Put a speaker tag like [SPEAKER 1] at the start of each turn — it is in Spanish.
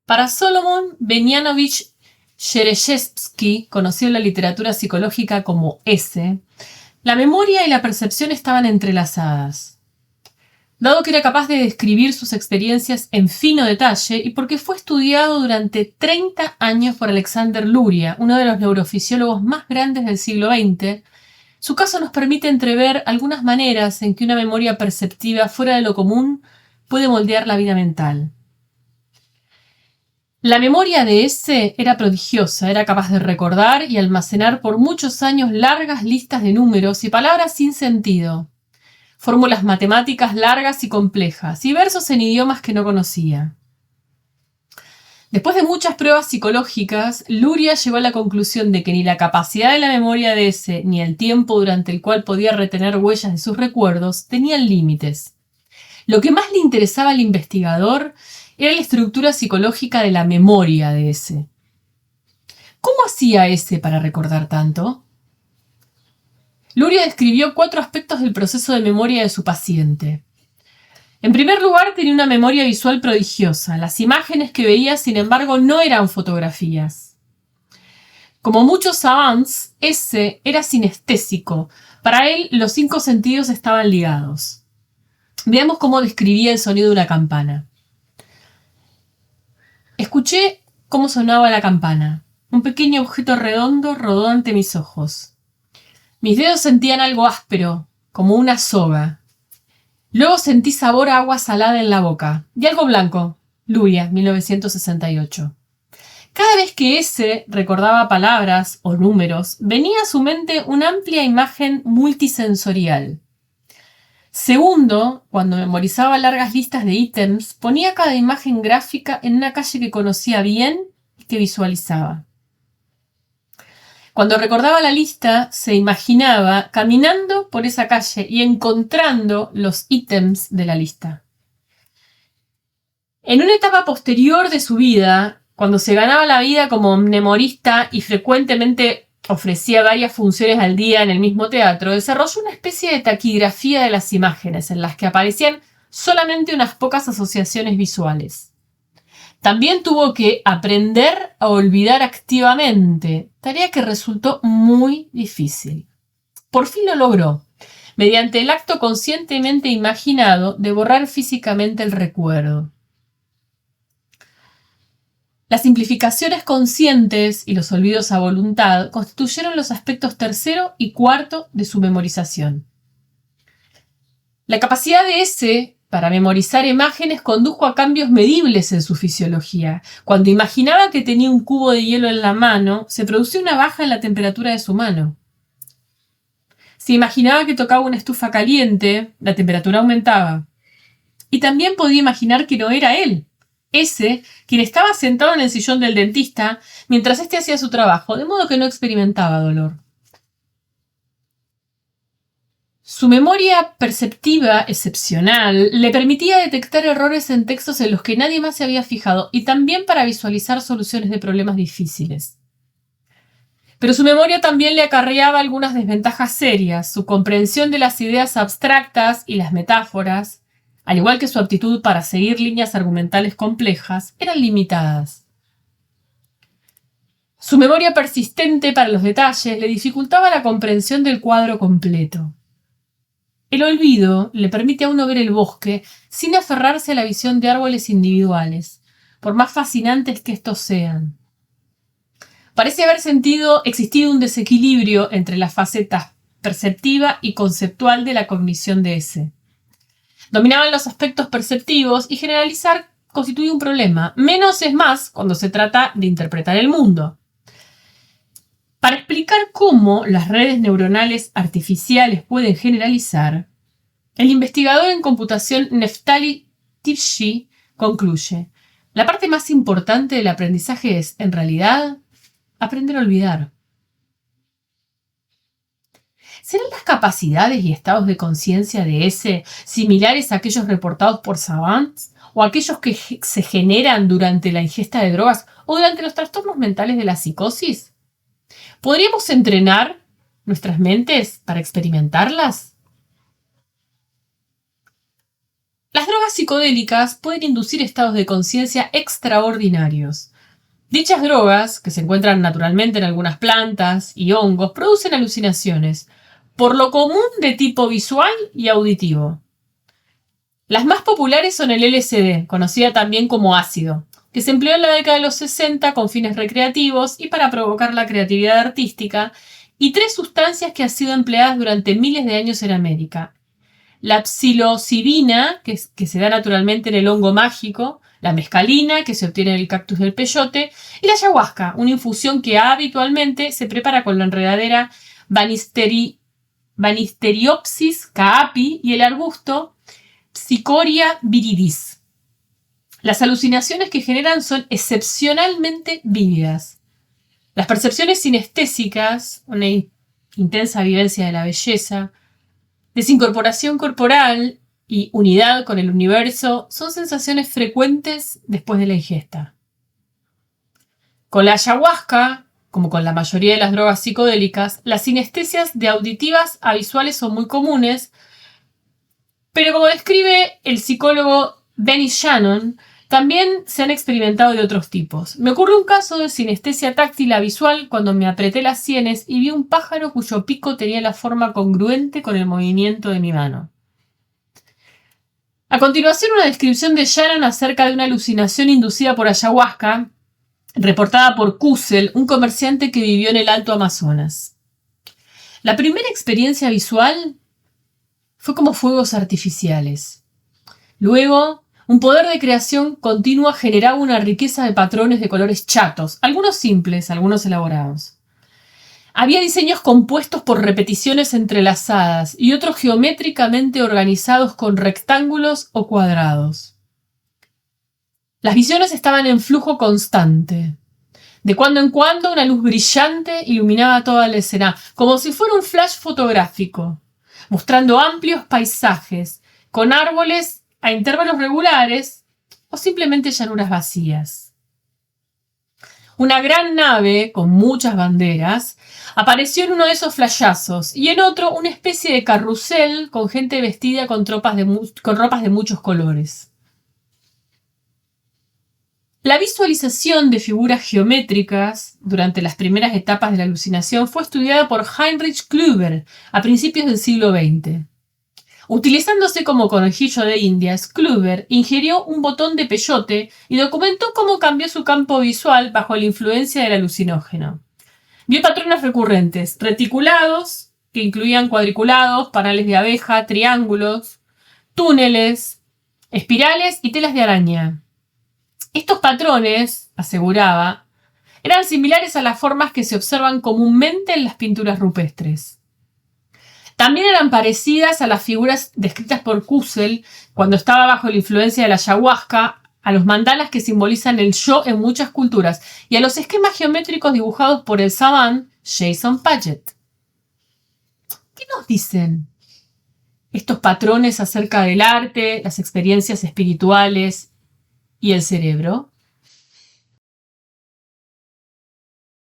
[SPEAKER 1] Para Solomon Benjanovich Shereshevsky, conocido en la literatura psicológica como S, la memoria y la percepción estaban entrelazadas. Dado que era capaz de describir sus experiencias en fino detalle y porque fue estudiado durante 30 años por Alexander Luria, uno de los neurofisiólogos más grandes del siglo XX, su caso nos permite entrever algunas maneras en que una memoria perceptiva fuera de lo común puede moldear la vida mental. La memoria de S era prodigiosa, era capaz de recordar y almacenar por muchos años largas listas de números y palabras sin sentido, fórmulas matemáticas largas y complejas, y versos en idiomas que no conocía. Después de muchas pruebas psicológicas, Luria llegó a la conclusión de que ni la capacidad de la memoria de S ni el tiempo durante el cual podía retener huellas de sus recuerdos tenían límites. Lo que más le interesaba al investigador era la estructura psicológica de la memoria de S. ¿Cómo hacía S para recordar tanto? Luria describió 4 aspectos del proceso de memoria de su paciente. En primer lugar, tenía una memoria visual prodigiosa. Las imágenes que veía, sin embargo, no eran fotografías. Como muchos savants, S era sinestésico. Para él, los 5 sentidos estaban ligados. Veamos cómo describía el sonido de una campana. Escuché cómo sonaba la campana. Un pequeño objeto redondo rodó ante mis ojos. Mis dedos sentían algo áspero, como una soga. Luego sentí sabor a agua salada en la boca. Y algo blanco. Luria, 1968. Cada vez que S recordaba palabras o números, venía a su mente una amplia imagen multisensorial. Segundo, cuando memorizaba largas listas de ítems, ponía cada imagen gráfica en una calle que conocía bien y que visualizaba. Cuando recordaba la lista, se imaginaba caminando por esa calle y encontrando los ítems de la lista. En una etapa posterior de su vida, cuando se ganaba la vida como memorista y frecuentemente ofrecía varias funciones al día en el mismo teatro, desarrolló una especie de taquigrafía de las imágenes en las que aparecían solamente unas pocas asociaciones visuales. También tuvo que aprender a olvidar activamente, tarea que resultó muy difícil. Por fin lo logró, mediante el acto conscientemente imaginado de borrar físicamente el recuerdo. Las simplificaciones conscientes y los olvidos a voluntad constituyeron los aspectos tercero y cuarto de su memorización. La capacidad de S para memorizar imágenes condujo a cambios medibles en su fisiología. Cuando imaginaba que tenía un cubo de hielo en la mano, se producía una baja en la temperatura de su mano. Si imaginaba que tocaba una estufa caliente, la temperatura aumentaba. Y también podía imaginar que no era él, S, quien estaba sentado en el sillón del dentista mientras éste hacía su trabajo, de modo que no experimentaba dolor. Su memoria perceptiva excepcional le permitía detectar errores en textos en los que nadie más se había fijado y también para visualizar soluciones de problemas difíciles. Pero su memoria también le acarreaba algunas desventajas serias. Su comprensión de las ideas abstractas y las metáforas, al igual que su aptitud para seguir líneas argumentales complejas, eran limitadas. Su memoria persistente para los detalles le dificultaba la comprensión del cuadro completo. El olvido le permite a uno ver el bosque sin aferrarse a la visión de árboles individuales, por más fascinantes que estos sean. Parece haber existido un desequilibrio entre las facetas perceptiva y conceptual de la cognición de S. Dominaban los aspectos perceptivos y generalizar constituye un problema. Menos es más cuando se trata de interpretar el mundo. Para explicar cómo las redes neuronales artificiales pueden generalizar, el investigador en computación Neftali Tifshi concluye: la parte más importante del aprendizaje es, en realidad, aprender a olvidar. ¿Serán las capacidades y estados de conciencia de S similares a aquellos reportados por savants o aquellos que se generan durante la ingesta de drogas o durante los trastornos mentales de la psicosis? ¿Podríamos entrenar nuestras mentes para experimentarlas? Las drogas psicodélicas pueden inducir estados de conciencia extraordinarios. Dichas drogas, que se encuentran naturalmente en algunas plantas y hongos, producen alucinaciones, por lo común de tipo visual y auditivo. Las más populares son el LSD, conocida también como ácido, que se empleó en la década de los 60 con fines recreativos y para provocar la creatividad artística, y tres sustancias que han sido empleadas durante miles de años en América: la psilocibina, que se da naturalmente en el hongo mágico; la mescalina, que se obtiene en el cactus del peyote; y la ayahuasca, una infusión que habitualmente se prepara con la enredadera Banisteriopsis caapi y el arbusto Cicoria viridis. Las alucinaciones que generan son excepcionalmente vívidas. Las percepciones sinestésicas, una intensa vivencia de la belleza, desincorporación corporal y unidad con el universo son sensaciones frecuentes después de la ingesta. Con la ayahuasca, como con la mayoría de las drogas psicodélicas, las sinestesias de auditivas a visuales son muy comunes, pero como describe el psicólogo Benny Shannon, también se han experimentado de otros tipos. Me ocurrió un caso de sinestesia táctil a visual cuando me apreté las sienes y vi un pájaro cuyo pico tenía la forma congruente con el movimiento de mi mano. A continuación, una descripción de Shannon acerca de una alucinación inducida por ayahuasca, reportada por Kusel, un comerciante que vivió en el Alto Amazonas. La primera experiencia visual fue como fuegos artificiales. Luego, un poder de creación continua generaba una riqueza de patrones de colores chatos, algunos simples, algunos elaborados. Había diseños compuestos por repeticiones entrelazadas y otros geométricamente organizados con rectángulos o cuadrados. Las visiones estaban en flujo constante. De cuando en cuando una luz brillante iluminaba toda la escena, como si fuera un flash fotográfico, mostrando amplios paisajes, con árboles a intervalos regulares o simplemente llanuras vacías. Una gran nave con muchas banderas apareció en uno de esos flashazos y en otro una especie de carrusel con gente vestida con ropas de muchos colores. La visualización de figuras geométricas durante las primeras etapas de la alucinación fue estudiada por Heinrich Klüber a principios del siglo XX. Utilizándose como conejillo de indias, Klüber ingirió un botón de peyote y documentó cómo cambió su campo visual bajo la influencia del alucinógeno. Vio patrones recurrentes, reticulados, que incluían cuadriculados, panales de abeja, triángulos, túneles, espirales y telas de araña. Estos patrones, aseguraba, eran similares a las formas que se observan comúnmente en las pinturas rupestres. También eran parecidas a las figuras descritas por Kusel cuando estaba bajo la influencia de la ayahuasca, a los mandalas que simbolizan el yo en muchas culturas y a los esquemas geométricos dibujados por el savant Jason Paget. ¿Qué nos dicen estos patrones acerca del arte, las experiencias espirituales y el cerebro?